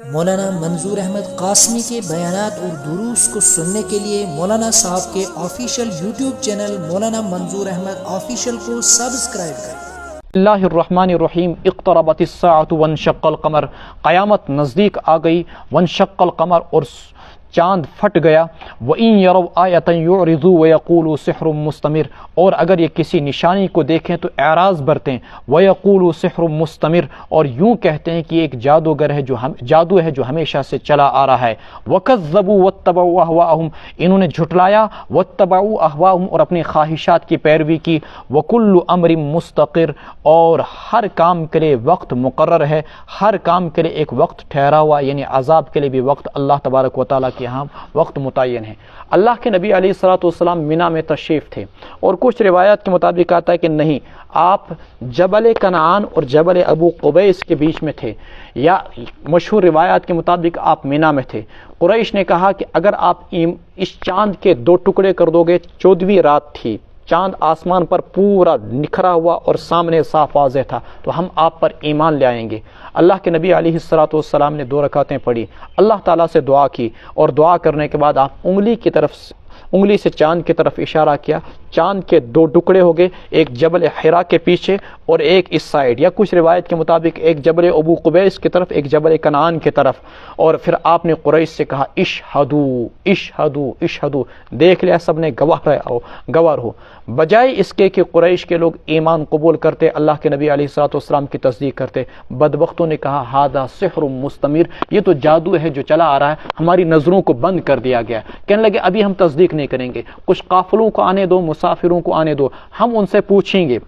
مولانا منظور احمد قاسمی کے بیانات اور دروس کو سننے کے لیے مولانا صاحب کے آفیشیل یوٹیوب چینل مولانا منظور احمد آفیشیل کو سبسکرائب کریں۔ اللہ الرحمن الرحیم۔ اقتربت الساعۃ وانشق القمر، قیامت نزدیک آ گئی، وانشق القمر اور چاند پھٹ گیا، وَإِن يَرَوْا آیَةً يُعْرِضُوا وَيَقُولُوا سِحْرٌ مُسْتَمِرٌ، اور اگر یہ کسی نشانی کو دیکھیں تو اعراض برتیں، وَيَقُولُوا سِحْرٌ مُسْتَمِرٌ، اور یوں کہتے ہیں کہ ایک جادوگر ہے جادو ہے جو ہمیشہ سے چلا آ رہا ہے، وَكَذَّبُوا وَاتَّبَعُوا أَهْوَاءَهُمْ، انہوں نے جھٹلایا، وَاتَّبَعُوا أَهْوَاءَهُمْ، اور اپنی خواہشات کی پیروی کی، وَكُلُّ أَمْرٍ مُسْتَقِرٌ، اور ہر کام کے لیے وقت مقرر ہے، ہر کام کے لیے ایک وقت ٹھہرا ہوا، یعنی عذاب کے لیے بھی وقت اللہ تبارک و تعالیٰ کے ہاں وقت متعین ہے۔ اللہ کے نبی علیہ الصلوۃ والسلام منا میں تشریف تھے، اور کچھ روایات کے مطابق آتا ہے کہ نہیں، آپ جبل کنعان اور جبل ابو قبیس کے بیچ میں تھے، یا مشہور روایات کے مطابق آپ منا میں تھے۔ قریش نے کہا کہ اگر آپ اس چاند کے 2 ٹکڑے کر دو گے، 14ویں رات تھی، چاند آسمان پر پورا نکھرا ہوا اور سامنے صاف واضح تھا، تو ہم آپ پر ایمان لے آئیں گے۔ اللہ کے نبی علیہ الصلوۃ والسلام نے 2 رکعتیں پڑھی، اللہ تعالیٰ سے دعا کی، اور دعا کرنے کے بعد آپ انگلی سے چاند کی طرف اشارہ کیا، چاند کے 2 ٹکڑے ہو گئے، ایک جبل حرا کے پیچھے اور ایک اس سائڈ، یا کچھ روایت کے مطابق ایک جبل ابو قبیس کی طرف، ایک جبل کنعان کی طرف، اور پھر آپ نے قریش سے کہا اشہدو اشہدو اشہدو، دیکھ لیا سب نے، گواہ ہو، بجائے اس کے کہ قریش کے لوگ ایمان قبول کرتے، اللہ کے نبی علیہ الصلوۃ والسلام کی تصدیق کرتے، بدبختوں نے کہا ھذا سحر مستمر، یہ تو جادو ہے جو چلا آ رہا ہے، ہماری نظروں کو بند کر دیا گیا، کہنے لگے ابھی ہم تصدیق نہیں کریں گے، کچھ قافلوں کو آنے دو، مسافروں کو آنے دو، ہم ان سے پوچھیں گے،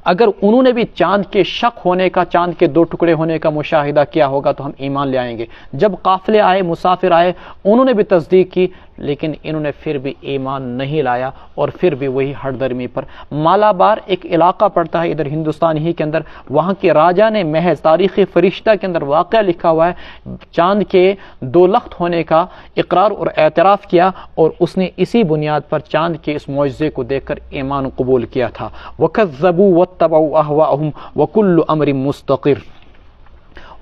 اگر انہوں نے بھی چاند کے شق ہونے کا، چاند کے 2 ٹکڑے ہونے کا مشاہدہ کیا ہوگا تو ہم ایمان لے آئیں گے۔ جب قافلے آئے، مسافر آئے، انہوں نے بھی تصدیق کی، لیکن انہوں نے پھر بھی ایمان نہیں لایا، اور پھر بھی وہی ہٹ درمی پر۔ مالابار ایک علاقہ پڑتا ہے ادھر ہندوستان ہی کے اندر، وہاں کے راجہ نے محض تاریخ فرشتہ کے اندر واقعہ لکھا ہوا ہے، چاند کے 2 لخت ہونے کا اقرار اور اعتراف کیا، اور اس نے اسی بنیاد پر چاند کے اس معجزے کو دیکھ کر ایمان قبول کیا تھا۔ وَكَذَّبُوا وَاتَّبَعُوا أَهْوَاءَهُمْ وَكُلُّ أَمْرٍ مُسْتَقِرٌ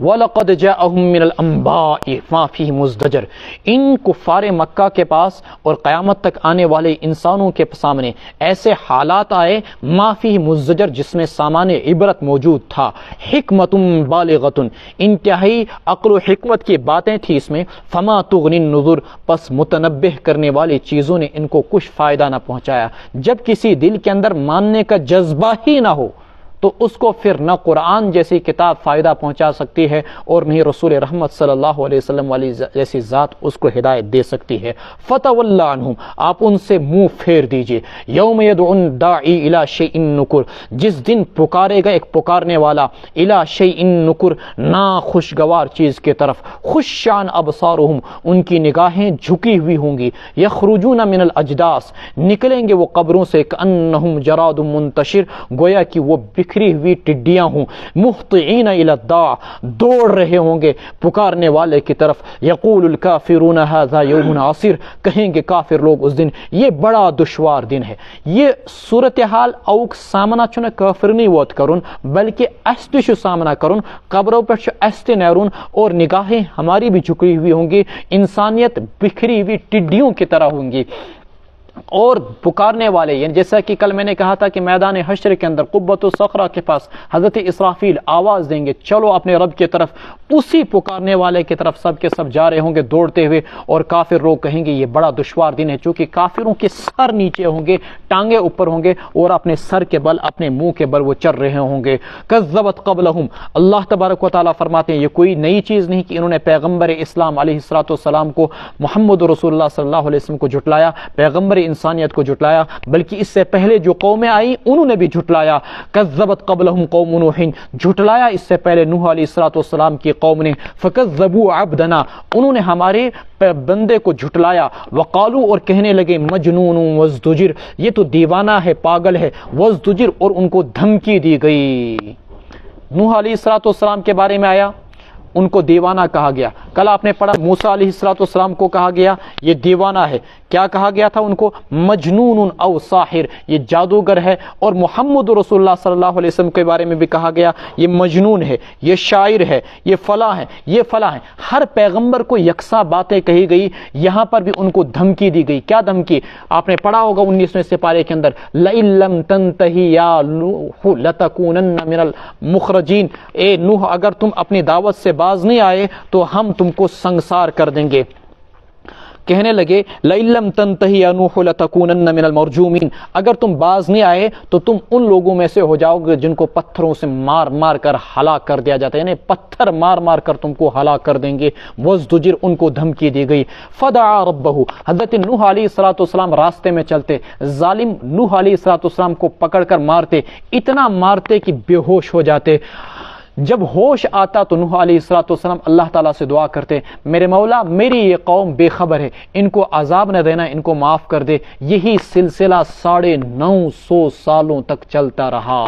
وَلَقَدْ جَاءَهُم مِّنَ الْأَنبَاءِ مَا فِيهِ مُزْدَجَرٌ، ان کفار مکہ کے پاس اور قیامت تک آنے والے انسانوں کے سامنے ایسے حالات آئے، ما فیہ مزدجر، جس میں سامان عبرت موجود تھا، حکمت بالغۃ، انتہائی عقل و حکمت کی باتیں تھی اس میں، فما تغنی النذر، پس متنبہ کرنے والی چیزوں نے ان کو کچھ فائدہ نہ پہنچایا۔ جب کسی دل کے اندر ماننے کا جذبہ ہی نہ ہو تو اس کو پھر نہ قرآن جیسی کتاب فائدہ پہنچا سکتی ہے، اور نہیں رسول رحمت صلی اللہ علیہ وسلم والی جیسی ذات اس کو ہدایت دے سکتی ہے۔ فَتَوَلَّ عَنْهُمْ، آپ ان سے منہ پھیر دیجئے۔ یوم یدعو الداعی الی شیء نکر، جس دن پکارے گا ایک پکارنے والا، الی شیء نکر، ناخوشگوار چیز کی طرف، خشعن ابصارہم، ان کی نگاہیں جھکی ہوئی ہوں گی، یخرجون من الاجداث، نکلیں گے وہ قبروں سے، کأنہم جراد منتشر، گویا کہ وہ بکھری ہوئی ٹڈیاں ہوں، مہطعین الی الداع، دوڑ رہے ہوں گے پکارنے والے کی طرف، یقول الکافرون ھذا یوم عسیر، کہیں گے کافر لوگ اس دن یہ بڑا دشوار دن ہے۔ یہ صورتحال اوک سامنا چھنے کافر نہیں ووت کرن، بلکہ اس تشو سامنا کرن، قبروں پر چھو استے نیرون، اور نگاہیں ہماری بھی جھکی ہوئی ہوں گی، انسانیت بکھری ہوئی ٹڈیوں کی طرح ہوں گی، اور پکارنے والے، یعنی جیسا کہ کل میں نے کہا تھا کہ میدان حشر کے اندر قبۃ الصخرہ کے پاس حضرت اسرافیل آواز دیں گے، چلو اپنے رب کی طرف، اسی پکارنے والے کی طرف سب کے سب جا رہے ہوں گے دوڑتے ہوئے، اور کافر لوگ کہیں گے یہ بڑا دشوار دن ہے، چونکہ کافروں کے سر نیچے ہوں گے، ٹانگیں اوپر ہوں گے، اور اپنے سر کے بل، اپنے منہ کے بل وہ چل رہے ہوں گے۔ کذبت قبلہم، اللہ تبارک و تعالیٰ فرماتے ہیں یہ کوئی نئی چیز نہیں کہ انہوں نے پیغمبر اسلام علیہ السلام کو، محمد رسول اللہ صلی اللہ علیہ وسلم کو جھٹلایا، پیغمبر انسانیت کو جھٹلایا، بلکہ اس سے پہلے جو قومیں آئیں انہوں نے بھی جھٹلایا۔ کذبت قبلہم قوم نوح، جھٹلایا اس سے پہلے نوح علیہ السلام کی قوم نے، فکذبوا عبدنا، انہوں نے ہمارے بندے کو جھٹلایا، وقالو، اور کہنے لگے مجنون وازدجر، یہ تو دیوانہ ہے، پاگل ہے، وازدجر، اور ان کو دھمکی دی گئی۔ نوح علیہ السلام کے بارے میں آیا، ان کو دیوانہ کہا گیا، کل آپ نے پڑھا موسیٰ علیہ السلام کو کہا گیا یہ دیوانہ ہے، کیا کہا گیا تھا ان کو؟ مجنون او ساحر، یہ جادوگر ہے، اور محمد رسول اللہ صلی اللہ علیہ وسلم کے بارے میں بھی کہا گیا یہ مجنون ہے، یہ شاعر ہے، یہ فلاں ہے، یہ فلاں ہے۔ ہر پیغمبر کو یکساں باتیں کہی گئی، یہاں پر بھی ان کو دھمکی دی گئی۔ کیا دھمکی؟ آپ نے پڑھا ہوگا 19ویں سپارے کے اندر، لئن لم تنتہی یا نوح لتکونن من المخرجین، اے نوح اگر تم اپنی دعوت سے باز نہیں آئے تو ہم تم کو سنگسار کر دیں گے۔ کہنے لگے لئن لم تنتہی یا نوح لتکونن من المرجومین، اگر تم باز نہیں آئے تو تم ان لوگوں میں سے ہو جاؤ گے جن کو پتھروں سے مار مار کر ہلاک کر دیا جاتا ہے، یعنی پتھر مار مار کر تم کو ہلاک کر دیں گے۔ وازدجر، ان کو دھمکی دی گئی۔ فدعا ربہ، حضرت نوح علیہ السلام راستے میں چلتے، ظالم نوح علیہ السلام کو پکڑ کر مارتے، اتنا مارتے کہ بے ہوش ہو جاتے۔ جب ہوش آتا تو نوح علیہ السلام اللہ تعالیٰ سے دعا کرتے، میرے مولا میری یہ قوم بے خبر ہے، ان کو عذاب نہ دینا، ان کو معاف کر دے۔ یہی سلسلہ 950 سالوں تک چلتا رہا۔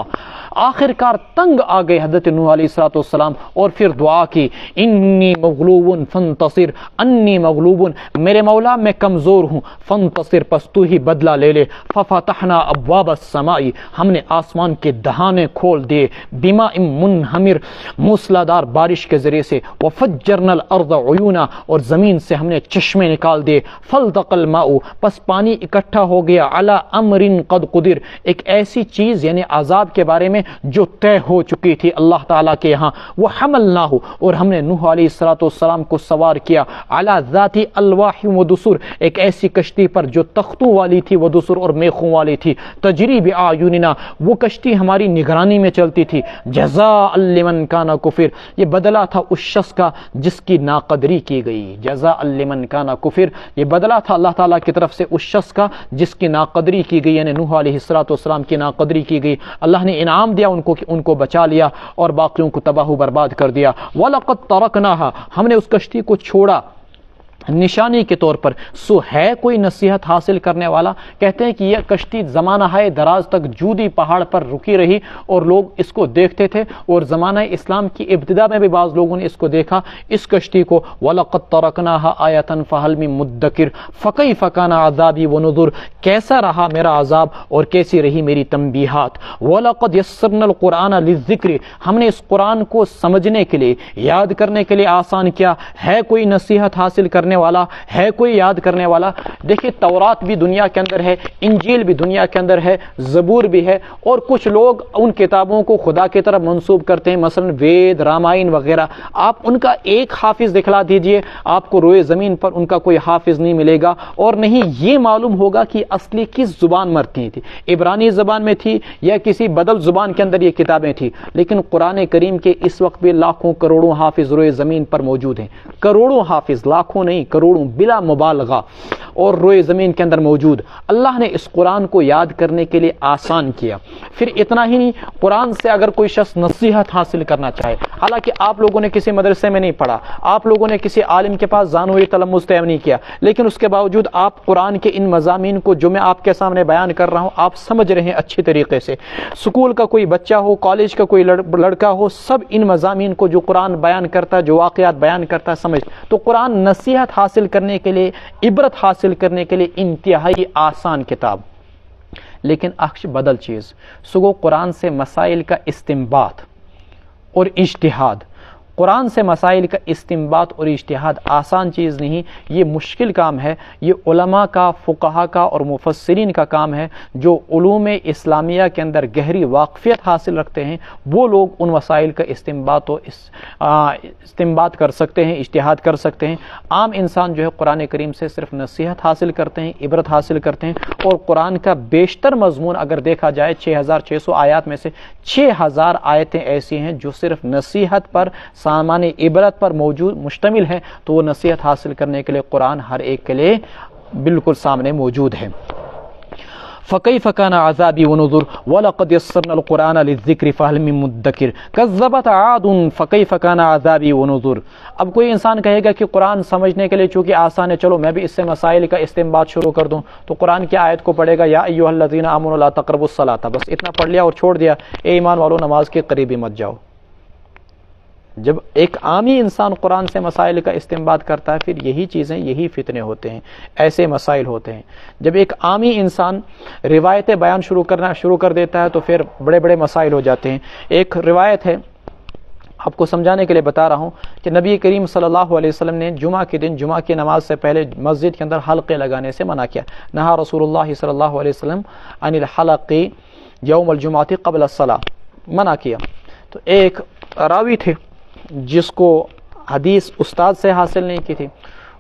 آخر کار تنگ آ گئے حضرت نوح علیہ السلام، اور پھر دعا کی، انی مغلوب فانتصر، انی مغلوب، میرے مولا میں کمزور ہوں، فانتصر، پس تو ہی بدلہ لے لے۔ ففتحنا ابواب السماء، ہم نے آسمان کے دہانے کھول دیے، بماء منہمر، موسلادھار بارش کے ذریعے سے، وفجرنا الارض عیونا، اور زمین سے ہم نے چشمے نکال دیے، فالتقى الماء، پس پانی اکٹھا ہو گیا، علی امر قد قدر، ایک ایسی چیز یعنی عذاب کے بارے میں جو طے ہو چکی تھی اللہ تعالیٰ کے یہاں، وحملناہ، اور ہم نے نوح علیہ السلام کو سوار کیا، علی ذات الواح ودسر، ایک ایسی کشتی پر جو تختوں والی تھی، ودسر، اور میخوں والی تھی، تجری باعیننا، وہ کشتی ہماری نگرانی میں چلتی تھی، جزاء لمن کان کفر، یہ بدلہ تھا اس شخص کا جس کی ناقدری کی گئی، جزاء لمن کان کفر، یہ بدلہ تھا اللہ تعالیٰ کی طرف سے اس شخص کا جس کی ناقدری کی گئی، یعنی نوح علیہ السلام کی ناقدری کی گئی۔ اللہ نے انعام دیا ان کو کہ ان کو بچا لیا اور باقیوں کو تباہ و برباد کر دیا۔ وَلَقَدْ تَرَكْنَاهَا، ہم نے اس کشتی کو چھوڑا نشانی کے طور پر، سو ہے کوئی نصیحت حاصل کرنے والا؟ کہتے ہیں کہ یہ کشتی زمانہ دراز تک جودی پہاڑ پر رکی رہی اور لوگ اس کو دیکھتے تھے، اور زمانہ اسلام کی ابتدا میں بھی بعض لوگوں نے اس کو دیکھا، اس کشتی کو۔ وَلَقَدْ تَرَكْنَاهَا آیَةً فَهَلْ مِن مُدَّکِرٍ فَكَيْفَ كَانَ عَذَابِي وَنُذُرِ، کیسا رہا میرا عذاب اور کیسی رہی میری تنبیہات۔ وَلَقَدْ يَسَّرْنَا الْقُرْآنَ لِلذِّكْرِ، ہم نے اس قرآن کو سمجھنے کے لیے، یاد کرنے کے لیے آسان کیا۔ ہے کوئی نصیحت حاصل کرنے والا؟ ہے کوئی یاد کرنے والا؟ دیکھیے تورات بھی دنیا کے اندر ہے، انجیل بھی دنیا کے اندر ہے، زبور بھی ہے، اور کچھ لوگ ان کتابوں کو خدا کی طرف منسوب کرتے ہیں، مثلا وید، رامائن وغیرہ۔ آپ ان کا ایک حافظ دکھلا دیجئے، آپ کو روئے زمین پر ان کا کوئی حافظ نہیں ملے گا، اور نہیں یہ معلوم ہوگا کہ اصلی کس زبان مرتی تھی، عبرانی زبان میں تھی یا کسی بدل زبان کے اندر یہ کتابیں تھی۔ لیکن قرآن کریم کے اس وقت بھی لاکھوں کروڑوں حافظ روئے زمین پر موجود ہیں، کروڑوں حافظ، لاکھوں نہیں کروڑوں بلا مبالغہ، اور روئے زمین کے اندر موجود۔ اللہ نے اس قرآن کو یاد کرنے کے لیے آسان کیا۔ پھر اتنا ہی نہیں، قرآن سے اگر کوئی شخص نصیحت حاصل کرنا چاہے، حالانکہ آپ لوگوں نے کسی مدرسے میں نہیں پڑھا، آپ لوگوں نے کسی عالم کے پاس ذانوی تلمذ طے نہیں کیا، لیکن اس کے باوجود آپ قرآن کے ان مضامین کو جو میں آپ کے سامنے بیان کر رہا ہوں آپ سمجھ رہے ہیں اچھی طریقے سے۔ اسکول کا کوئی بچہ ہو، کالج کا کوئی لڑکا ہو، سب ان مضامین کو جو قرآن بیان کرتا ہے، جو واقعات بیان کرتا ہے، سمجھ۔ تو قرآن نصیحت حاصل کرنے کے لیے، عبرت حاصل کرنے کے لیے انتہائی آسان کتاب، لیکن عکس بدل چیز، سگو قرآن سے مسائل کا استنباط اور اجتہاد۔ قرآن سے مسائل کا استنباط اور اجتہاد آسان چیز نہیں، یہ مشکل کام ہے، یہ علماء کا، فقہا کا اور مفسرین کا کام ہے، جو علوم اسلامیہ کے اندر گہری واقفیت حاصل رکھتے ہیں، وہ لوگ ان مسائل کا استنباط کر سکتے ہیں، اجتہاد کر سکتے ہیں۔ عام انسان جو ہے قرآن کریم سے صرف نصیحت حاصل کرتے ہیں، عبرت حاصل کرتے ہیں، اور قرآن کا بیشتر مضمون اگر دیکھا جائے 6600 آیات میں سے 6000 آیتیں ایسی ہیں جو صرف نصیحت پر، سامان عبرت پر مشتمل ہے، تو وہ نصیحت حاصل کرنے کے لیے قرآن ہر ایک کے لیے بالکل سامنے موجود ہے۔ فَكَيْفَ كَانَ عَذَابِي وَنُذُرِ وَلَقَدْ يَسَّرْنَا الْقُرْآنَ لِلذِّكْرِ فَهَلْ مِن مُدَّكِرٍ كَذَّبَتْ عَادٌ فَكَيْفَ كَانَ عَذَابِي وَنُذُرِ۔ اب کوئی انسان کہے گا کہ قرآن سمجھنے کے لیے چونکہ آسان ہے، چلو میں بھی اس سے مسائل کا استنباط شروع کر دوں، تو قرآن کی آیت کو پڑھے گا، یا ایھا الذین آمنوا لا تقربوا الصلاۃ، بس اتنا پڑھ لیا اور چھوڑ دیا، اے ایمان والو نماز کے قریب ہی مت جاؤ۔ جب ایک عامی انسان قرآن سے مسائل کا استنباط کرتا ہے پھر یہی چیزیں، یہی فتنے ہوتے ہیں، ایسے مسائل ہوتے ہیں۔ جب ایک عامی انسان روایت بیان شروع کر دیتا ہے تو پھر بڑے بڑے مسائل ہو جاتے ہیں۔ ایک روایت ہے، آپ کو سمجھانے کے لیے بتا رہا ہوں، کہ نبی کریم صلی اللہ علیہ وسلم نے جمعہ کے دن جمعہ کی نماز سے پہلے مسجد کے اندر حلقے لگانے سے منع کیا۔ نہا رسول اللہ صلی اللہ علیہ وسلم عن الحلق یوم الجمعہ قبل الصلاۃ، منع کیا۔ تو ایک راوی تھے جس کو حدیث استاد سے حاصل نہیں کی تھی،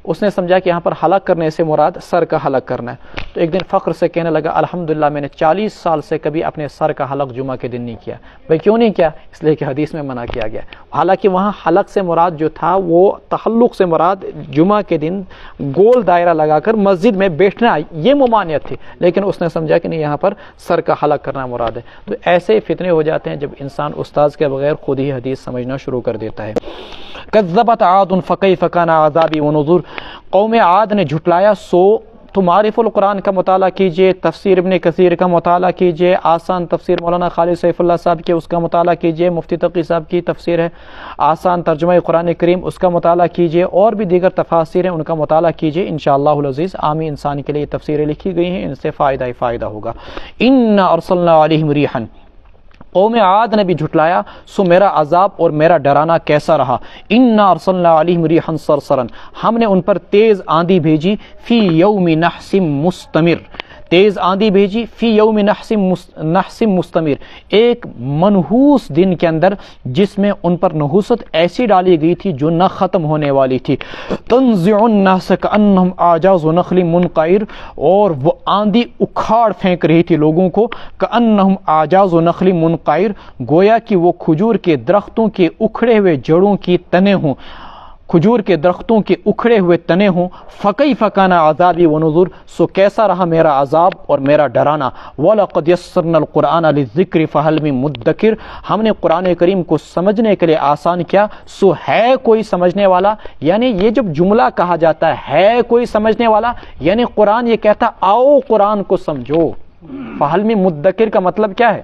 اس نے سمجھا کہ یہاں پر حلق کرنے سے مراد سر کا حلق کرنا ہے، تو ایک دن فخر سے کہنے لگا الحمدللہ میں نے 40 سال سے کبھی اپنے سر کا حلق جمعہ کے دن نہیں کیا۔ بھائی کیوں نہیں کیا؟ اس لیے کہ حدیث میں منع کیا گیا۔ حالانکہ وہاں حلق سے مراد جو تھا وہ تحلق سے مراد جمعہ کے دن گول دائرہ لگا کر مسجد میں بیٹھنا، یہ ممانعت تھی، لیکن اس نے سمجھا کہ نہیں، یہاں پر سر کا حلق کرنا مراد ہے۔ تو ایسے فتنے ہو جاتے ہیں جب انسان استاذ کے بغیر خود ہی حدیث سمجھنا شروع کر دیتا ہے۔ کذبت عاد فکیف کان عذابی ونذر، قوم عاد نے جھٹلایا سو تو معارف القرآن کا مطالعہ کیجئے، تفسیر ابن کثیر کا مطالعہ کیجئے، آسان تفسیر مولانا خالد سیف اللہ صاحب کے اس کا مطالعہ کیجئے، مفتی تقی صاحب کی تفسیر ہے آسان ترجمہ قرآن کریم، اس کا مطالعہ کیجئے، اور بھی دیگر تفاسیر ہیں ان کا مطالعہ کیجئے، انشاءاللہ العزیز عامی انسان کے لیے تفسیریں لکھی گئی ہیں، ان سے فائدہ ہی فائدہ ہوگا۔ انا ارسلنا علیہم ریحا، قوم عاد نے بھی جھٹلایا سو میرا عذاب اور میرا ڈرانا کیسا رہا۔ انا ارسلنا علیہم ریحا صرصرا، ہم نے ان پر تیز آندھی بھیجی، فی یوم نحس مستمر، تیز آندھی بھیجی، فی یوم نحس مستمر، ایک منحوس دن کے اندر جس میں ان پر نحوست ایسی ڈالی گئی تھی جو نہ ختم ہونے والی تھی۔ تنزع الناس کأنہم اعجاز نخل منقعر، اور وہ آندھی اکھاڑ پھینک رہی تھی لوگوں کو، کأنہم اعجاز نخل منقعر، گویا کہ وہ کھجور کے درختوں کے اکھڑے ہوئے جڑوں کی تنے ہوں، کھجور کے درختوں کے اکھڑے ہوئے تنے ہوں۔ فکیف کان عذابی ونذر، سو کیسا رہا میرا عذاب اور میرا ڈرانا۔ وَلَقَدْ يَسَّرْنَا الْقُرْآنَ لِلذِّكْرِ فَهَلْ مِن مُدَّكِرٍ، ہم نے قرآن کریم کو سمجھنے کے لیے آسان کیا، سو ہے کوئی سمجھنے والا۔ یعنی یہ جب جملہ کہا جاتا ہے کوئی سمجھنے والا، یعنی قرآن یہ کہتا آؤ قرآن کو سمجھو۔ فَهَلْ مِن مُدَّكِرٍ کا مطلب کیا ہے؟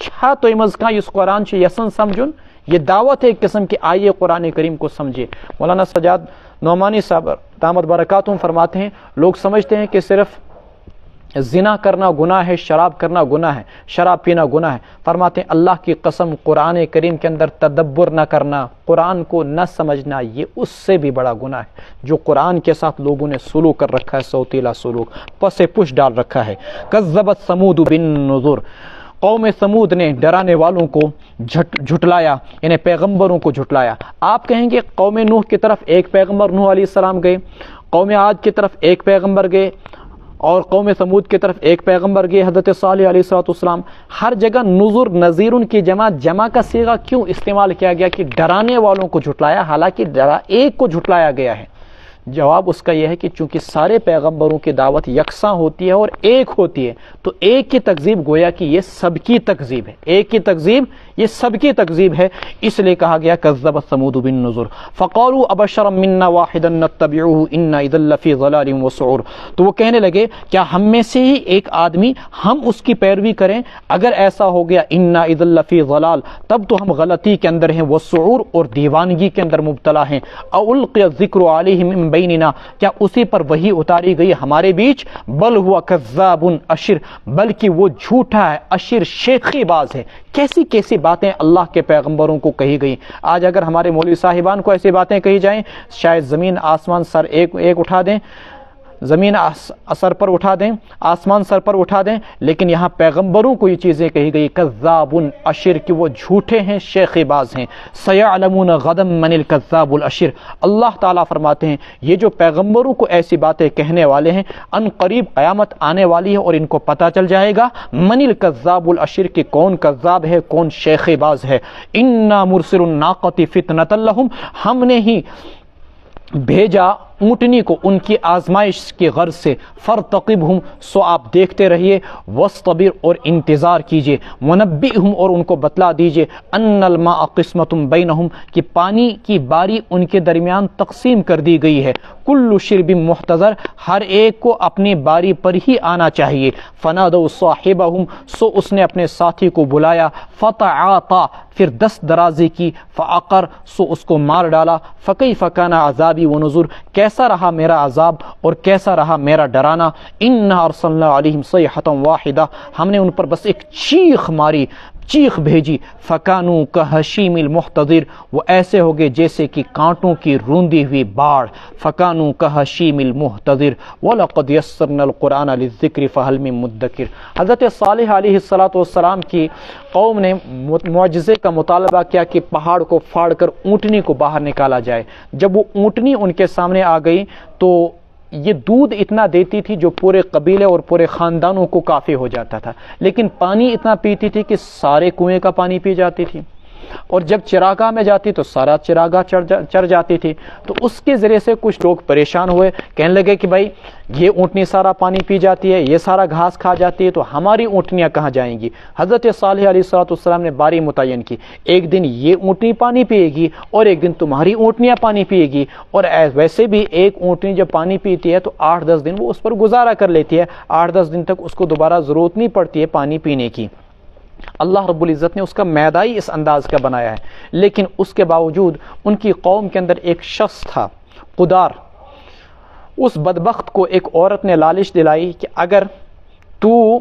چھا تو امز کا اس قرآن سے یسن سمجھن، یہ دعوت ہے ایک قسم کی، آئیے قرآن کریم کو سمجھے۔ مولانا سجاد نعمانی صاحب دامت برکاتہم فرماتے ہیں لوگ سمجھتے ہیں کہ صرف زنا کرنا گناہ ہے، شراب کرنا گناہ ہے، شراب پینا گناہ ہے۔ فرماتے ہیں اللہ کی قسم قرآن کریم کے اندر تدبر نہ کرنا، قرآن کو نہ سمجھنا، یہ اس سے بھی بڑا گناہ ہے جو قرآن کے ساتھ لوگوں نے سلوک کر رکھا ہے، سوتیلا سلوک، پس پش ڈال رکھا ہے۔ کذبت ثمود بالنذر، قوم ثمود نے ڈرانے والوں کو جھٹلایا، یعنی پیغمبروں کو جھٹلایا۔ آپ کہیں گے قوم نوح کی طرف ایک پیغمبر نوح علیہ السلام گئے، قوم عاد کی طرف ایک پیغمبر گئے، اور قوم ثمود کی طرف ایک پیغمبر گئے حضرت صالح علیہ السلام۔ ہر جگہ نذر نذیرن کی جمع کا صیغہ کیوں استعمال کیا گیا کہ ڈرانے والوں کو جھٹلایا، حالانکہ ایک کو جھٹلایا گیا ہے؟ جواب اس کا یہ ہے کہ چونکہ سارے پیغمبروں کی دعوت یکساں ہوتی ہے اور ایک ہوتی ہے، تو ایک کی تکذیب گویا کہ یہ سب کی تکذیب ہے، ایک کی تکذیب یہ سب کی تکذیب ہے، اس لیے کہا گیا کذبت ثمود بالنذر فقالوا ابشرا منا واحدا نتبعه انا اذا لفی ضلال وسعور، تو وہ کہنے لگے کیا ہم میں سے ہی ایک آدمی ہم اس کی پیروی کریں؟ اگر ایسا ہو گیا انا اذا لفی ضلال، تب تو ہم غلطی کے اندر ہیں، وسعور اور دیوانگی کے اندر مبتلا ہیں۔ اولقی الذکر علیہ من بیننا، کیا اسی پر وحی اتاری گئی ہمارے بیچ؟ بل ہوا کذاب اشر، بلکہ وہ جھوٹا ہے، اشر شیخی باز ہے۔ کیسی کیسی باتیں اللہ کے پیغمبروں کو کہی گئی۔ آج اگر ہمارے مولوی صاحبان کو ایسی باتیں کہی جائیں، شاید زمین آسمان سر ایک اٹھا دیں، زمین سر پر اٹھا دیں، آسمان سر پر اٹھا دیں، لیکن یہاں پیغمبروں کو یہ چیزیں کہی گئی کذاب اشر، کہ وہ جھوٹے ہیں، شیخی باز ہیں۔ سیعلمون غدا من الکذاب الاشر، اللہ تعالیٰ فرماتے ہیں یہ جو پیغمبروں کو ایسی باتیں کہنے والے ہیں، ان قریب قیامت آنے والی ہے اور ان کو پتہ چل جائے گا من الکذاب الاشر، کہ کون کذاب ہے، کون شیخی باز ہے۔ انا مرسل الناقۃ فتنۃ لہم، ہم نے ہی بھیجا اونٹنی کو ان کی آزمائش کی غرض سے، فرتقبہم، سو آپ دیکھتے رہیے، واصطبر، اور انتظار کیجیے، ونبئہم، اور ان کو بتلا دیجیے، ان الماء قسمۃ بینہم، کہ پانی کی باری ان کے درمیان تقسیم کر دی گئی ہے، کل شرب محتضر، ہر ایک کو اپنی باری پر ہی آنا چاہیے، فنادوا صاحبہم، سو اس نے اپنے ساتھی کو بلایا، فتعاطا، پھر دست درازی کی، فعقر، سو اس کو مار ڈالا، فکیف کان عذابی ونذر، کیسا رہا میرا عذاب اور کیسا رہا میرا ڈرانا، انا ارسلنا علیہم صیحۃ واحدہ، ہم نے ان پر بس ایک چیخ ماری، چیخ بھیجی، فکانوا کہشیم المحتضر، وہ ایسے ہو گئے جیسے کہ کانٹوں کی روندی ہوئی باڑ، فکانوا کہشیم المحتضر، وَلَقَدْ يَسَّرْنَا الْقُرْآنَ لِلذِّكْرِ فَهَلْ مِن مُدَّكِرٍ۔ حضرت صالح علیہ السلام کی قوم نے معجزے کا مطالبہ کیا کہ پہاڑ کو پھاڑ کر اونٹنی کو باہر نکالا جائے۔ جب وہ اونٹنی ان کے سامنے آ گئی تو یہ دودھ اتنا دیتی تھی جو پورے قبیلے اور پورے خاندانوں کو کافی ہو جاتا تھا، لیکن پانی اتنا پیتی تھی کہ سارے کنویں کا پانی پی جاتی تھی، اور جب چراگاہ میں جاتی تو سارا چراگاہ چر جاتی تھی۔ تو اس کے ذریعے سے کچھ لوگ پریشان ہوئے، کہنے لگے کہ بھائی یہ اونٹنی سارا پانی پی جاتی ہے، یہ سارا گھاس کھا جاتی ہے، تو ہماری اونٹنیاں کہاں جائیں گی؟ حضرت صالح علیہ السلام نے باری متعین کی، ایک دن یہ اونٹنی پانی پیے گی اور ایک دن تمہاری اونٹنیاں پانی پیے گی، اور ویسے بھی ایک اونٹنی جب پانی پیتی ہے تو 8-10 دن وہ اس پر گزارا کر لیتی ہے، 8-10 دن تک اس کو دوبارہ ضرورت نہیں پڑتی ہے پانی پینے کی۔ اللہ رب العزت نے اس کا معدہ ہی اس انداز کا بنایا ہے، لیکن اس کے باوجود ان کی قوم کے اندر ایک شخص تھا قدار، اس بدبخت کو ایک عورت نے لالچ دلائی کہ اگر تو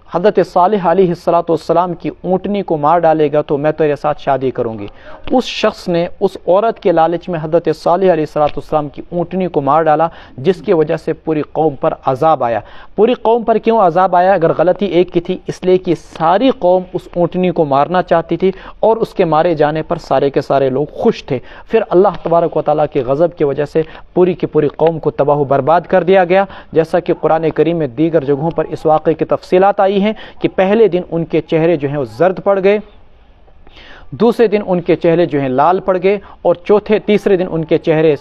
حضرت صالح علیہ السلام کی اونٹنی کو مار ڈالے گا تو میں تیرے ساتھ شادی کروں گی۔ اس شخص نے اس عورت کے لالچ میں حضرت صالح علیہ السلام کی اونٹنی کو مار ڈالا، جس کی وجہ سے پوری قوم پر عذاب آیا۔ پوری قوم پر کیوں عذاب آیا؟ اگر غلطی ایک کی تھی، اس لیے کہ ساری قوم اس اونٹنی کو مارنا چاہتی تھی، اور اس کے مارے جانے پر سارے کے سارے لوگ خوش تھے۔ پھر اللہ تبارک و تعالیٰ کے غضب کی وجہ سے پوری کی پوری قوم کو تباہ و برباد کر دیا گیا، جیسا کہ قرآن کریم میں دیگر جگہوں پر اس واقعے کی تفصیلات آئی ہیں کہ پہلے دن ان کے چہرے جو ہیں وہ زرد پڑ گئے، دوسرے دن ان کے چہرے جو ہیں لال پڑ گئے، اور تیسرے دن ان کے چہرے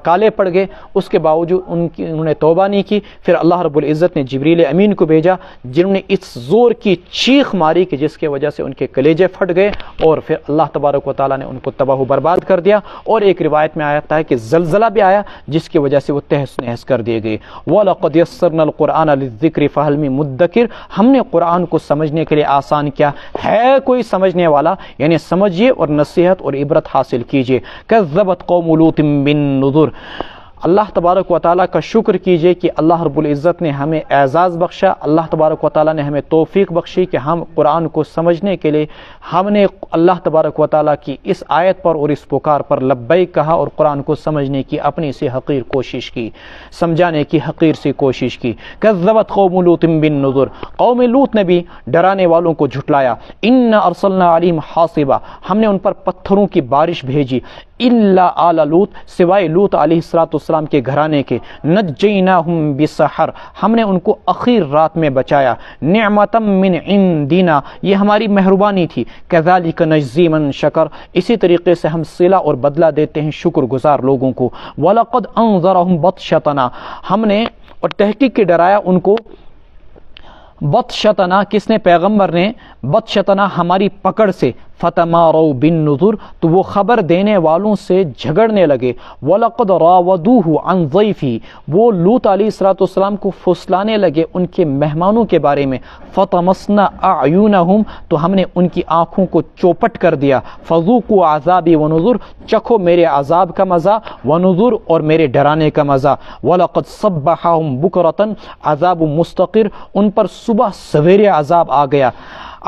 کالے پڑ گئے۔ اس کے باوجود انہوں نے توبہ نہیں کی۔ پھر اللہ رب العزت نے جبریل امین کو بھیجا، جنہوں نے اس زور کی چیخ ماری کہ جس کی وجہ سے ان کے کلیجے پھٹ گئے، اور پھر اللہ تبارک و تعالیٰ نے ان کو تباہ و برباد کر دیا۔ اور ایک روایت میں آتا ہے کہ زلزلہ بھی آیا، جس کی وجہ سے وہ تہس نہس کر دیے گئے۔ وَلَقَدْ يَسَّرْنَا الْقُرْآنَ لِلذِّكْرِ فَهَلْ مِن مُدَّكِرٍ، ہم نے قرآن کو سمجھنے کے لیے آسان کیا، ہے کوئی سمجھنے والا؟ یعنی سمجھیے اور نصیحت اور عبرت حاصل کیجیے۔ کذبت قوم لوط بالنذر، اللہ تبارک و تعالیٰ کا شکر کیجئے کہ اللہ رب العزت نے ہمیں اعزاز بخشا، اللہ تبارک و تعالیٰ نے ہمیں توفیق بخشی کہ ہم قرآن کو سمجھنے کے لیے ہم نے اللہ تبارک و تعالیٰ کی اس آیت پر اور اس پکار پر لبیک کہا، اور قرآن کو سمجھنے کی اپنی سے حقیر کوشش کی، سمجھانے کی حقیر سی کوشش کی۔ کذبت قوم لوط بالنذر، قوم لوط نے بھی ڈرانے والوں کو جھٹلایا۔ انا ارسلنا علیہم حاصبا، ہم نے ان پر پتھروں کی بارش بھیجی، الا آل لوط، سوائے لوط علیہ السلام کے گھرانے کے، نجیناہم بسحر، ہم نے ان کو اخیر رات میں بچایا، نعمتا من عندنا، یہ ہماری مہربانی تھی، کذالک نجزی من شکر، اسی طریقے سے ہم صلہ اور بدلہ دیتے ہیں شکر گزار لوگوں کو۔ وَلَقَدْ أَنذَرَهُمْ بَطْشَتَنَا، ہم نے اور تحقیق کے ڈرایا ان کو، بطشتنا کس نے؟ پیغمبر نے، بطشتنا ہماری پکڑ سے، فتماروا بالنذر، تو وہ خبر دینے والوں سے جھگڑنے لگے، وَلَقَدْ رَاوَدُوهُ عَنْ ضَيْفِهِ، وہ لوط علیہ السلام کو پھسلانے لگے ان کے مہمانوں کے بارے میں، فَطَمَسْنَا أَعْيُنَهُمْ، تو ہم نے ان کی آنکھوں کو چوپٹ کر دیا، فَذُوقُوا عَذَابِي وَنُذُرْ، چکھو میرے عذاب کا مزہ، وَنُذُرْ، اور میرے ڈرانے کا مزہ، وَلَقَدْ صَبَّحَهُمْ بُكْرَةً عَذَابٌ مُسْتَقِرٌ، ان پر صبح سویرے عذاب آ گیا،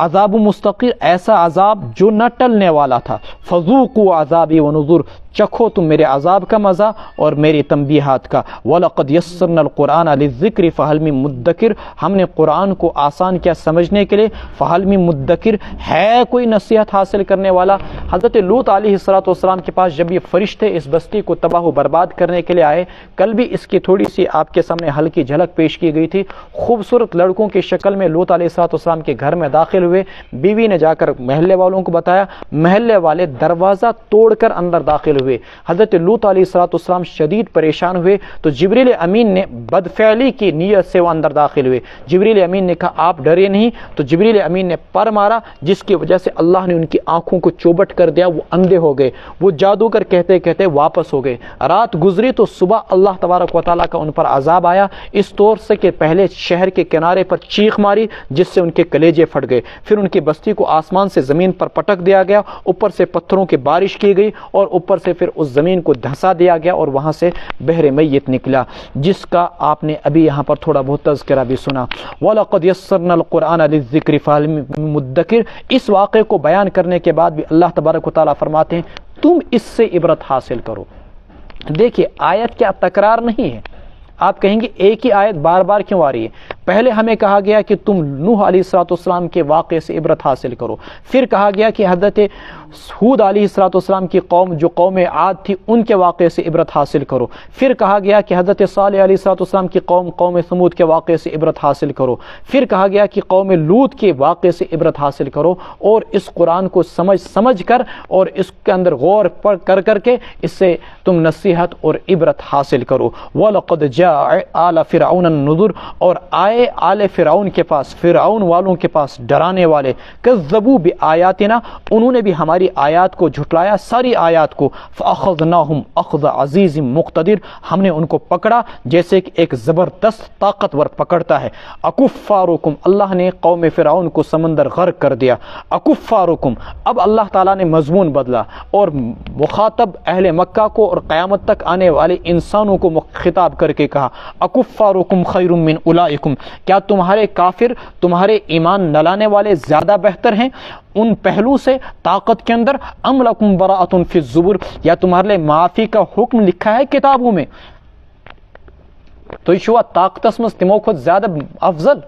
عذاب مستقر، ایسا عذاب جو نہ ٹلنے والا تھا، فذوقوا عذابی ونذر، چکھو تم میرے عذاب کا مزہ اور میری تنبیہات کا، وَلَقَدْ يَسَّرْنَا الْقُرْآنَ لِلذِّكْرِ فَهَلْ مِن مُدَّكِرٍ، ہم نے قرآن کو آسان کیا سمجھنے کے لیے، فَهَلْ مِن مُدَّكِرٍ، ہے کوئی نصیحت حاصل کرنے والا؟ حضرت لوط علیہ السلام کے پاس جب یہ فرشتے اس بستی کو تباہ و برباد کرنے کے لیے آئے، کل بھی اس کی تھوڑی سی آپ کے سامنے ہلکی جھلک پیش کی گئی تھی، خوبصورت لڑکوں کی شکل میں لوط علیہ السلام کے گھر میں داخل ہوئے، بیوی نے جا کر محلے والوں کو بتایا، محلے والے دروازہ توڑ کر اندر داخل ہوئے۔ حضرت لوط علیہ السلام شدید پریشان ہوئے تو جبریل امین نے بدفعلی کی نیت سے وہ اندر داخل ہوئے۔ جبریل امین نے کہا آپ ڈرے نہیں، تو جبریل امین نے پر مارا جس کی وجہ سے اللہ نے ان کی آنکھوں کو چوبٹ کر دیا، وہ اندھے ہو گئے۔ وہ جادوگر کہتے کہتے واپس ہو گئے۔ رات گزری تو صبح اللہ تبارک و تعالیٰ کا ان پر عذاب آیا، اس طور سے کہ پہلے شہر کے کنارے پر چیخ ماری جس سے ان کے کلیجے پھٹ گئے، پھر ان کی بستی کو آسمان سے زمین پر پٹک دیا گیا، اوپر سے پتھروں کی بارش کی گئی اور اوپر سے پھر اس زمین کو دھسا دیا گیا اور وہاں سے بحر میت نکلا، جس کا آپ نے ابھی یہاں پر تھوڑا بہت تذکرہ بھی سنا۔ وَلَقَدْ يَسَّرْنَا الْقُرْآنَ لِلذِّكْرِ فَهَلْ مِن مُدَّكِرٍ۔ اس واقعے کو بیان کرنے کے بعد بھی اللہ تبارک و تعالیٰ فرماتے ہیں تم اس سے عبرت حاصل کرو۔ دیکھیے آیت کیا تکرار نہیں ہے، آپ کہیں گے ایک ہی آیت بار بار کیوں آ رہی ہے؟ پہلے ہمیں کہا گیا کہ تم نوح علیہ السلام کے واقعے سے عبرت حاصل کرو، پھر کہا گیا کہ حضرت ہود علیہ السلام کی قوم جو قوم عاد تھی ان کے واقعے سے عبرت حاصل کرو، پھر کہا گیا کہ حضرت صالح علیہ السلام کی قوم ثمود کے واقعے سے عبرت حاصل کرو، پھر کہا گیا کہ قوم لوط کے واقعے سے عبرت حاصل کرو، اور اس قرآن کو سمجھ کر اور اس کے اندر غور کر کے اس سے تم نصیحت اور عبرت حاصل کرو۔ وَلَقَدْ جَاءَ آلَ فِرْعَوْنَ النُّذُرُ، اور آئے آل فرعون کے پاس، فرعون والوں کے پاس ڈرانے والے، کذبوا بآیاتنا، انہوں نے بھی ہماری آیات کو جھٹلایا، ساری آیات کو، فأخذناہم اخذ عزیز مقتدر، ہم نے ان کو پکڑا جیسے کہ ایک زبردست طاقتور پکڑتا ہے۔ اکفارکم، اللہ نے قوم فرعون کو سمندر غرق کر دیا۔ اکفارکم، اب اللہ تعالیٰ نے مضمون بدلا اور مخاطب اہل مکہ کو اور قیامت تک آنے والے انسانوں کو خطاب کر کے کہا اکفارکم خیر من اولئکم، کیا تمہارے کافر تمہارے ایمان نہ لانے والے زیادہ بہتر ہیں ان پہلو سے طاقت کے اندر؟ ام لکم براءۃ فی الزبر، یا تمہارے لیے معافی کا حکم لکھا ہے کتابوں میں؟ تو یہ ہوا طاقت مز تمو کھت زیادہ افضل،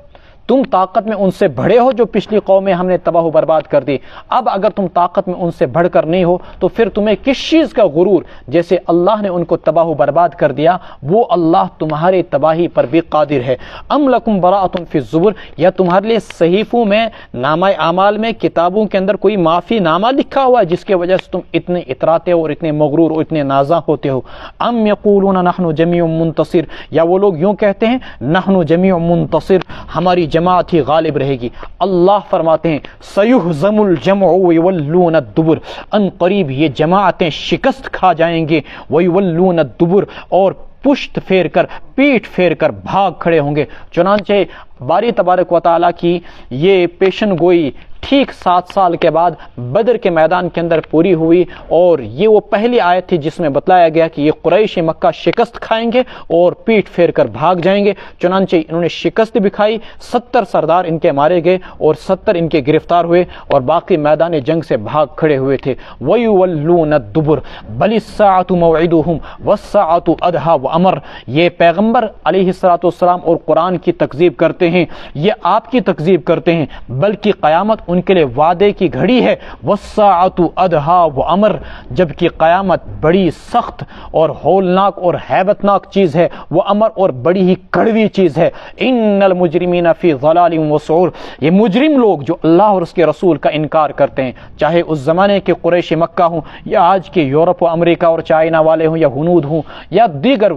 تم طاقت میں ان سے بڑھے ہو جو پچھلی قومیں ہم نے تباہ و برباد کر دی، اب اگر تم طاقت میں ان سے بڑھ کر نہیں ہو تو پھر تمہیں کس چیز کا غرور؟ جیسے اللہ نے ان کو تباہ و برباد کر دیا وہ اللہ تمہارے تباہی پر بھی قادر ہے۔ ام لکم براءۃ فی الزبر، یا تمہارے لیے صحیفوں میں نامہ اعمال میں کتابوں کے اندر کوئی معافی نامہ لکھا ہوا ہے جس کی وجہ سے تم اتنے اتراتے ہو اور اتنے مغرور اور اتنے نازاں ہوتے ہو؟ ام یقولون نحن جمیع منتصر، یا وہ لوگ یوں کہتے ہیں نحن جمیع منتصر، ہماری جماعت ہی غالب رہے گی۔ اللہ فرماتے ہیں سیہزم الجمع ویولون الدبر، ان قریب یہ جماعتیں شکست کھا جائیں گے، ویولون الدبر، اور پشت پھیر کر پیٹھ پھیر کر بھاگ کھڑے ہوں گے۔ چنانچہ باری تبارک و تعالیٰ کی یہ پیشن گوئی ٹھیک 7 سال کے بعد بدر کے میدان کے اندر پوری ہوئی، اور یہ وہ پہلی آیت تھی جس میں بتلایا گیا کہ یہ قریش مکہ شکست کھائیں گے اور پیٹ پھیر کر بھاگ جائیں گے۔ چنانچہ انہوں نے شکست بھی کھائی، 70 سردار ان کے مارے گئے اور 70 ان کے گرفتار ہوئے، اور باقی میدان جنگ سے بھاگ کھڑے ہوئے تھے۔ وَيُوَلُّونَ الدُّبُرَ بَلِ السَّاعَةُ مَوْعِدُهُمْ وَالسَّاعَةُ أَدْهَىٰ وَأَمَرَ، یہ پیغمبر علیہ السلام اور قرآن کی تکذیب کرتے ہیں، یہ آپ کی تکذیب کرتے ہیں، بلکہ قیامت ان کے لیے وعدے کی گھڑی ہے۔ وَالسَّاعَةُ أَدْهَىٰ وَأَمَرَ، جبکہ قیامت بڑی سخت اور ہولناک اور ہیبتناک چیز ہے، وَأَمَرَ، اور بڑی ہی کڑوی چیز ہے۔ إِنَّ الْمُجْرِمِينَ فِي ضَلَالٍ وَسُعُورٍ، یہ مجرم لوگ جو اللہ اور اس کے رسول کا انکار کرتے ہیں، چاہے اس زمانے کے قریش مکہ ہوں یا آج کے یورپ و امریکہ اور چائنا والے ہوں یا ہنود ہوں یا دیگر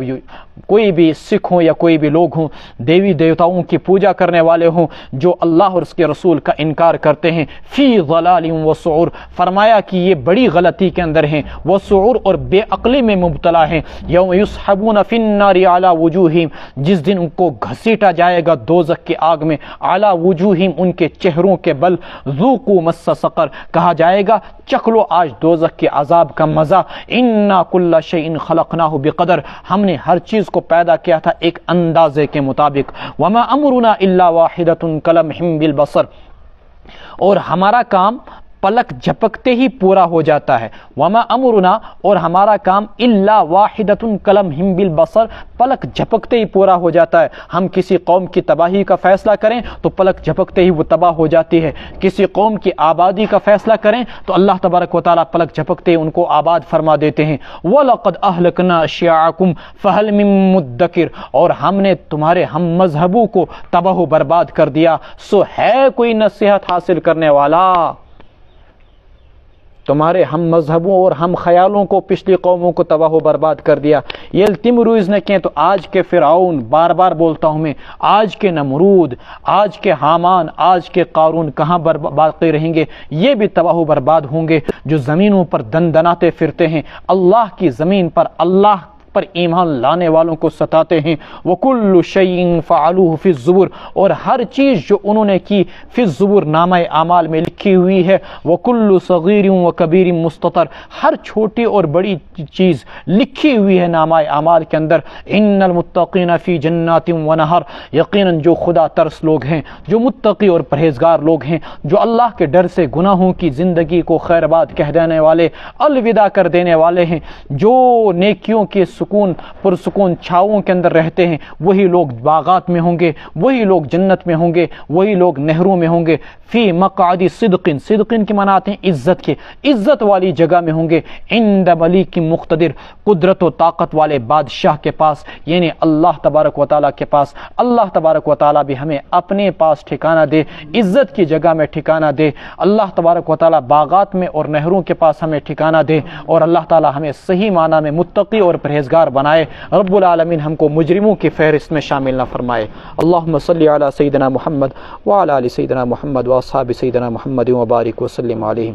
کوئی بھی سکھ ہوں یا کوئی بھی لوگ ہوں، دیوی دیوتاؤں کی پوجا کرنے والے ہوں جو اللہ اور اس کے رسول کا انکار کرتے ہیں، فی ضلال وسعور، فرمایا کہ یہ بڑی غلطی کے اندر ہیں، وسعور، اور بے عقلی میں مبتلا ہیں۔ یوم یسحبون فی النار علی وجوہہم، جس دن ان کو گھسیٹا جائے گا دوزخ کی آگ میں، علی وجوہہم، ان کے چہروں کے بل، ذوقوا مس سقر، کہا جائے گا چکھ لو آج دوزخ کے عذاب کا مزہ۔ انا کل شیء خلقناہ بقدر، ہم نے ہر چیز کو پیدا کیا تھا ایک اندازے کے مطابق۔ وما امرنا الا واحدۃ کلمح بالبصر، اور ہمارا کام پلک جھپکتے ہی پورا ہو جاتا ہے۔ وما امرنا، اور ہمارا کام الا واحدۃ کلمح بالبصر، پلک جھپکتے ہی پورا ہو جاتا ہے۔ ہم کسی قوم کی تباہی کا فیصلہ کریں تو پلک جھپکتے ہی وہ تباہ ہو جاتی ہے، کسی قوم کی آبادی کا فیصلہ کریں تو اللہ تبارک و تعالیٰ پلک جھپکتے ہی ان کو آباد فرما دیتے ہیں۔ وَلَقَدْ أَهْلَكْنَا أَشْيَاعَكُمْ فَهَلْ مِن مُدَّكِرٍ، اور ہم نے تمہارے ہم مذہبوں کو تباہ و برباد کر دیا، سو ہے کوئی نصیحت حاصل کرنے والا؟ تمہارے ہم مذہبوں اور ہم خیالوں کو پچھلی قوموں کو تباہ و برباد کر دیا. یہ تم روز نہ کہیں تو آج کے فرعون، بار بار بولتا ہوں میں، آج کے نمرود، آج کے حامان، آج کے قارون کہاں باقی رہیں گے؟ یہ بھی تباہ و برباد ہوں گے جو زمینوں پر دندناتے پھرتے ہیں، اللہ کی زمین پر اللہ پر ایمان لانے والوں کو ستاتے ہیں. وَكُلُّ شَيْءٍ فَعَلُوهُ فِي الزُّبُرِ، اور ہر چیز جو انہوں نے کی فی الزبر نامہ اعمال میں لکھی ہوئی ہے. وَكُلُّ صَغِيرٍ وَكَبِيرٍ مُسْتَطَرٍ، ہر چھوٹی اور بڑی چیز لکھی ہوئی ہے نامہ اعمال کے اندر. ان المتقین فی جنات ونہر، یقیناً جو خدا ترس لوگ ہیں، جو متقی اور پرہیزگار لوگ ہیں، جو اللہ کے ڈر سے گناہوں کی زندگی کو خیر آباد کہہ دینے والے، الوداع کر دینے والے ہیں، جو نیکیوں کے پرسکون چھاؤں کے اندر رہتے ہیں، وہی لوگ باغات میں ہوں گے، وہی لوگ جنت میں ہوں گے، وہی لوگ نہروں میں ہوں گے. فی مقعد صدقین، صدقین کی معنی آتے ہیں عزت کے، عزت والی جگہ میں ہوں گے. عند ملیک مقتدر، قدرت و طاقت والے بادشاہ کے پاس، یعنی اللہ تبارک و تعالیٰ کے پاس. اللہ تبارک و تعالیٰ بھی ہمیں اپنے پاس ٹھکانہ دے، عزت کی جگہ میں ٹھکانہ دے. اللہ تبارک و تعالیٰ باغات میں اور نہروں کے پاس ہمیں ٹھکانہ دے، اور اللہ تعالیٰ ہمیں صحیح معنی میں متقی اور پرہیزگار بنائے. رب العالمین ہم کو مجرموں کی فہرست میں شامل نہ فرمائے. اللہم صلی علی سیدنا محمد وعلی آل سیدنا محمد واصحاب سیدنا محمد وبارک وسلم علیہ.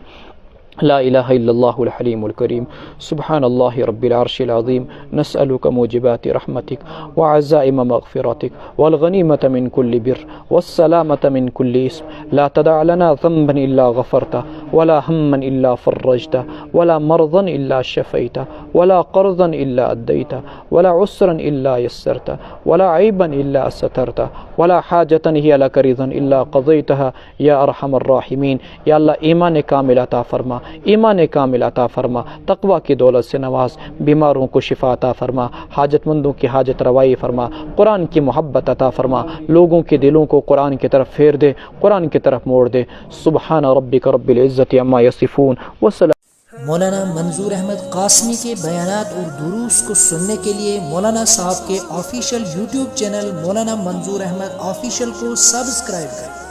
لا الہ الا اللہ الحلیم الکریم سبحان اللہ رب العرش العظیم نسألک موجبات رحمتک وعزائم مغفرتک والغنیمة من كل بر والسلامة من كل اسم لا تدع لنا ذنبا الا غفرته ولا هما الا فرجته ولا مرضا الا شفيته ولا قرضا الا اديته ولا عسرا الا يسرته ولا عيبا الا سترته ولا حاجة هي لك رضا الا قضيتها يا ارحم الراحمین. یا اللہ ایمان کامل عطا فرما، ایمان کامل عطا فرما، تقوی کی دولت سے نواز، بیماروں کو شفا عطا فرما، حاجت مندوں کی حاجت روائی فرما، قرآن کی محبت عطا فرما، لوگوں کے دلوں کو قرآن کی طرف پھیر دے، قرآن کی طرف موڑ دے. سبحان ربک رب العزت عما یصفون وسلام. مولانا منظور احمد قاسمی کے بیانات اور دروس کو سننے کے لیے مولانا صاحب کے آفیشیل یوٹیوب چینل مولانا منظور احمد آفیشیل کو سبسکرائب کریں.